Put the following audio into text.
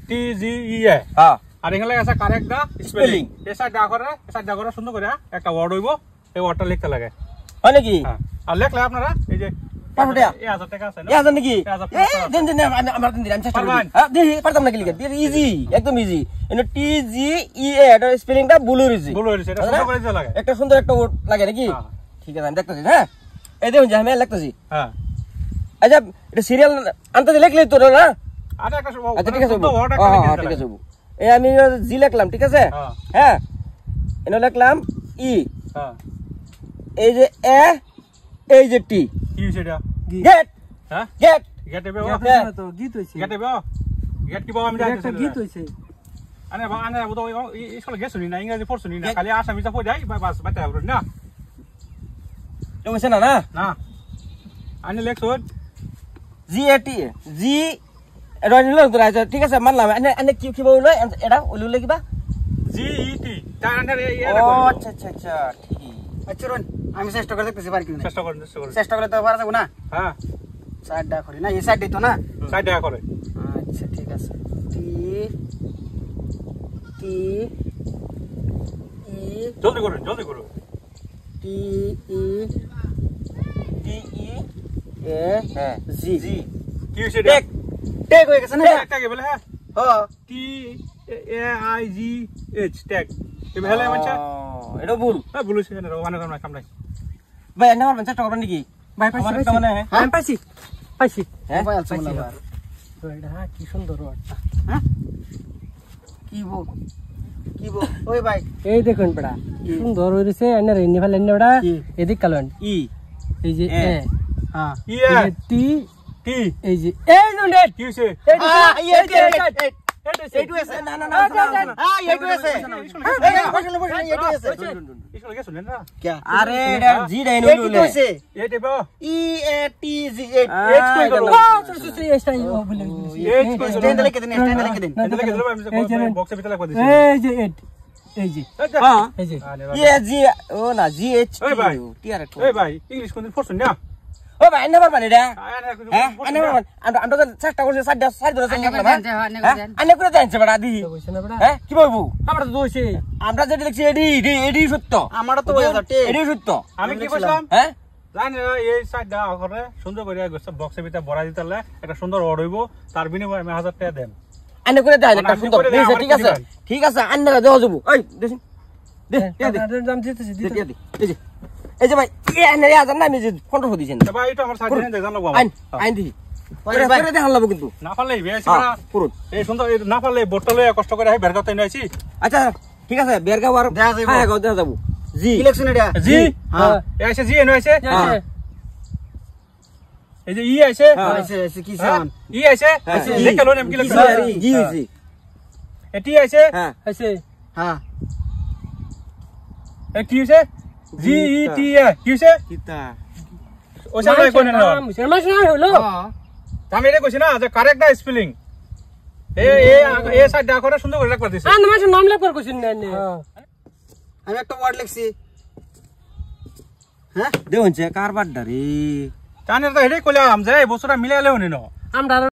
টি জি ই এ হ্যাঁ আর এখানে আছে কারেক্ট দা স্পেলিং এসা ডা করে সুন্দর করে একটা ওয়ার্ড হইব এই ওয়ার্ডটা লিখতে লাগে হয় নাকি হ্যাঁ আর লেখলে আপনারা এই যে 1000 টাকা আছে না আছে নাকি দেন দেন আমরা দিন আমি চেষ্টা করি হ্যাঁ দেখি পারতাম না কি লিখে ইজি একদম ইজি এনো টি জি ই এ এটা স্পেলিংটা ভুল হইছে এটা সুন্দর করে দিতে লাগে একটা সুন্দর একটা ওয়ার্ড লাগে নাকি ঠিক আছে আমি দেখতেছি হ্যাঁ এই দেখুন যে আমি লিখতেছি হ্যাঁ আচ্ছা এটা সিরিয়াল আনতে লিখলেই তো না আরে একটা আচ্ছা ঠিক আছে ওয়ার্ড একটা লিখে ঠিক আছে এই আমি জি লিখলাম ঠিক আছে হ্যাঁ এনো লিখলাম ই হ্যাঁ এই যে এ এই যে টি কি সেটা গেট হ্যাঁ গেট গেট এবে তো গীত হইছে গেট এবে গেট কি বাবা আমি একটা গীত হইছে আনে বুঝো স্কুলে গেছনি না ইংরেজি পড়ছনি না খালি আসামি যা পড়াই বাস বাতা হলো না তো হইছে না না না আনে লেখছন জি এ টি জি এটা নিলো তো আচ্ছা ঠিক আছে মানলাম আনে কি কি বললো এটা ওলুলে কিবা জি ই টি তার আন্ডার ও আচ্ছা আচ্ছা আচ্ছা ঠিক আচ্ছা রন আমি চেষ্টা করে দেখতেছি পারি কি না চেষ্টা করেন চেষ্টা করলে তো পারা যাবে না হ্যাঁ সাইডটা করি না এই সাইডে তো না সাইড দেখা করে আচ্ছা ঠিক আছে টি টি ই জলদি করুন টি ই টি ই এ হ্যাঁ জি জি কি হইছে টেক টেক হয়ে গেছে না একটা কে বলে হ্যাঁ হ্যাঁ T A I G H tag এবে হেলে মানছা এটা ভুল হ্যাঁ বলেছি না ওখানে কাম নাই ভাই এনে আমার চেষ্টা করবেন নাকি ভাই আমার পাইছি একটা মানে আমি পাইছি হ্যাঁ মোবাইল চালাবার এটা কি সুন্দর ওয়ার্ডটা হ্যাঁ কি বল ওই ভাই এই দেখুন বড়া সুন্দর হইছে এনে রেনি ফেলে এনে বড়া এদিক কালন ই এই যে এ হ্যাঁ ই এই যে টি টি এই যে এই নুনে কি হইছে এইটু আছে না না না হ্যাঁ এইটু আছে বসেন এইটু আছে স্কুলে গেছলেন না আরে এটা জি ডাইন এইটু ওলুলে আছে এই দেবো ই এ টি জি এইট এইচ কই গেল এইটা ও বলে এইচ কই গেল স্ট্যান্ড লিখে দিন স্ট্যান্ড লিখে দিন এটা লিখে দিলাম আমি বক্সে ভিতরে লাগবা দিছি এই যে এট এই যে হ্যাঁ এই যে ই জি ও না জি এইচ ওই ভাই টি আর এই ভাই ইংলিশ কোন পড়ছুন না ও ভাই এনে পারবেন এটা হ্যাঁ এনে পারবেন আমরা তো চেষ্টা করছি সাইড ধরে চেষ্টা করলাম আনে করে দেনছে বড়া দি কইছে না বড়া হ্যাঁ কি বলবো আমরা তো দইছে আমরা যেটা লিখছি এডি সত্য আমারও তো হয়ে যাচ্ছে এডি সত্য আমি কি কইলাম হ্যাঁ জানেন এই সাইডটা করে সুন্দর করে বক্সের ভিতরে ভরা দিতালে একটা সুন্দর অর্ডার হইব তার বিনিময়ে আমি 1000 টাকা দেন আনে করে দেন একটা সুন্দর ঠিক আছে আন্নারা দেওয়া যাবো এই দেখুন দে দাম দিতেছি এই যে ভাই এনে আজান না আমি যে 1500 দিছেন ভাই এটা আমার সাইডে দেন জানো বাবা আইন দি পরে দেখান লাগবো কিন্তু না পারলে বেশি পুরো এই সুন্দর না পারলে বোতল লয়ে কষ্ট করে বের করতে নিয়েছি আচ্ছা ঠিক আছে বেরগাও আর দেখা যাবে হ্যাঁ দেখা যাবো জি ইলেকশন এটা জি হ্যাঁ এসে জি এনে আছে এই যে ই আছে আছে কি সান ই আছে দেখে লো নেম কি লিখছে জি জি এটি আছে হ্যাঁ আছে হ্যাঁ এ কি আছে জি ই টি এ কি আছে কিতা ওসব নাই কোন না মুসলমান না হলো আমি এটা কইছি না যে কারেক্ট দা স্পেলিং এ সাইড করে সুন্দর করে রাখবা দিছে আন মাছ নাম লেখ কইছেন না আমি একটা ওয়ার্ড লিখছি হ্যাঁ দেখুন কারবার রে জানেন তো হেডে কইলাম যে এই বছরটা মিলাইলেও নিনো আমরা